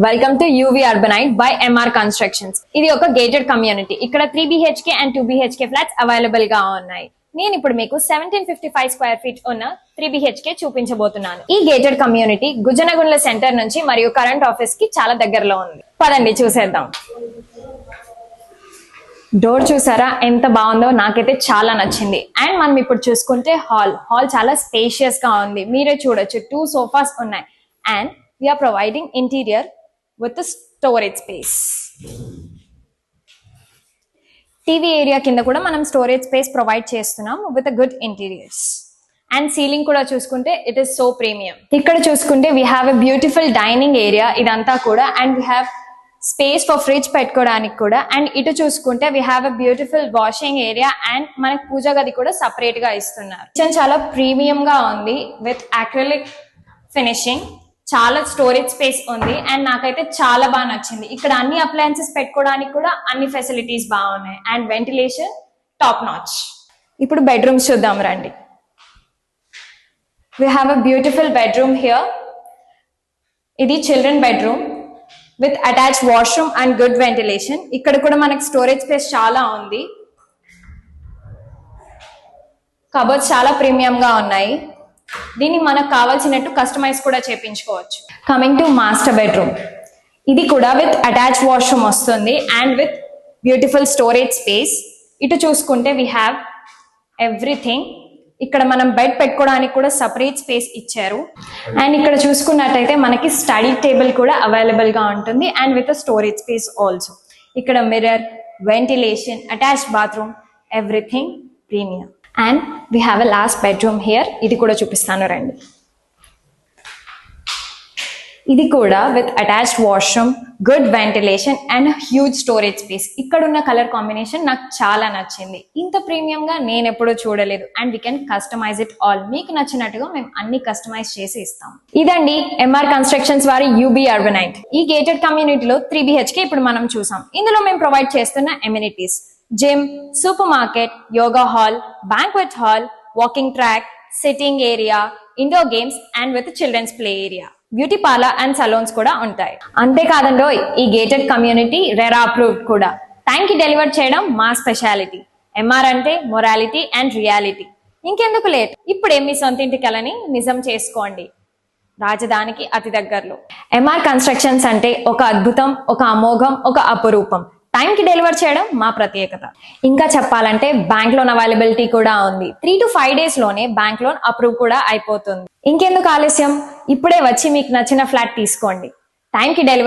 Welcome to UV Urbanite by MR constructions. ఇది ఒక gated community. ఇక్కడ 3 BHK and 2 BHK flats available గా ఉన్నాయి. నేను ఇప్పుడు మీకు 1755 స్క్వేర్ ఫీట్ ఉన్న 3 BHK చూపించబోతున్నాను. ఈ గేటెడ్ కమ్యూనిటీ గుజనగుండ్ల సెంటర్ నుంచి మరియు కరెంట్ ఆఫీస్ కి చాలా దగ్గరలో ఉంది. పదండి చూసేద్దాం. డోర్ చూసారా ఎంత బాగుందో, నాకైతే చాలా నచ్చింది. అండ్ మనం ఇప్పుడు చూసుకుంటే హాల్ చాలా స్పేషియస్ గా ఉంది. మీరే చూడొచ్చు, 2 సోఫాస్ ఉన్నాయి. And we are providing interior with the storage space. TV area కింద కూడా మనం స్టోరేజ్ స్పేస్ ప్రొవైడ్ చేస్తున్నాం with a good interiors. And ceiling కూడా చూసుకుంటే ఇట్ ఈస్ సో ప్రీమియం. ఇక్కడ చూసుకుంటే we have a beautiful dining area ఇదంతా కూడా. And we have space for fridge పెట్టుకోవడానికి కూడా. అండ్ ఇటు చూసుకుంటే we have a beautiful washing area and మనకి పూజ గది కూడా సపరేట్ గా ఇస్తున్నారు. కిచెన్ చాలా ప్రీమియం గా ఉంది విత్ acrylic ఫినిషింగ్. చాలా స్టోరేజ్ స్పేస్ ఉంది అండ్ నాకైతే చాలా బాగా నచ్చింది. ఇక్కడ అన్ని అప్లయన్సెస్ పెట్టుకోవడానికి కూడా అన్ని ఫెసిలిటీస్ బాగున్నాయి. And ventilation top notch. ఇప్పుడు బెడ్రూమ్స్ చూద్దాం రండి. We have a beautiful bedroom here. ఇది children bedroom with attached washroom and good ventilation. ఇక్కడ కూడా మనకి స్టోరేజ్ స్పేస్ చాలా ఉంది. కబోర్డ్స్ చాలా ప్రీమియం గా ఉన్నాయి. దీన్ని మనకు కావాల్సినట్టు కస్టమైజ్ కూడా చేయించుకోవచ్చు. Coming to master bedroom. ఇది కూడా విత్ అటాచ్ వాష్రూమ్ వస్తుంది and with beautiful storage space. ఇటు చూసుకుంటే వీ హ్యావ్ ఎవ్రీథింగ్. ఇక్కడ మనం బెడ్ పెట్టుకోవడానికి కూడా సపరేట్ స్పేస్ ఇచ్చారు. అండ్ ఇక్కడ చూసుకున్నట్టయితే మనకి స్టడీ టేబుల్ కూడా అవైలబుల్ గా ఉంటుంది and with storage space also. ఇక్కడ mirror, ventilation, attached bathroom, everything premium. And we have a last bedroom here. ఇది కూడా చూపిస్తాను రండి. ఇది కూడా with attached washroom, good ventilation and huge storage space. ఇక్కడ ఉన్న కలర్ కాంబినేషన్ నాకు చాలా నచ్చింది. ఇంత ప్రీమియం గా నేను ఎప్పుడూ చూడలేదు. And we can customize it all. మీకు నచ్చినట్టుగా మేము అన్ని కస్టమైజ్ చేసి ఇస్తాం. ఇదండి ఎంఆర్ కన్స్ట్రక్షన్స్ వారి యూబీ అర్బనైట్. ఈ గేటెడ్ కమ్యూనిటీలో 3 BHK ఇప్పుడు మనం చూసాం. ఇందులో మేము ప్రొవైడ్ చేస్తున్న amenities: gym, super market, yoga hall, banquet hall, walking track, sitting area, indoor games and with children's play area, beauty parlour and salons కూడా ఉంటాయి. అంతేకాదండో, ఈ గేటెడ్ కమ్యూనిటీ రెరా అప్రూవ్డ్ కూడా. టైం కి డెలివర్ చేయడం మా స్పెషాలిటీ. ఎంఆర్ అంటే morality and reality. ఇంకెందుకు లేట్, ఇప్పుడే మీ సొంత ఇంటి కలని నిజం చేసుకోండి. రాజధానికి అతి దగ్గరలో. ఎంఆర్ కన్స్ట్రక్షన్స్ అంటే ఒక అద్భుతం, ఒక అమోఘం, ఒక అపురూపం. టైం కి డెలివర్ చేయడం మా ప్రత్యేకత. ఇంకా చెప్పాలంటే బ్యాంక్ లోన్ అవైలబిలిటీ కూడా ఉంది. 3 to 5 days లోనే బ్యాంక్ లోన్ అప్రూవ్ కూడా అయిపోతుంది. ఇంకెందుకు ఆలస్యం, ఇప్పుడే వచ్చి మీకు నచ్చిన ఫ్లాట్ తీసుకోండి. టైం కి డెలివర్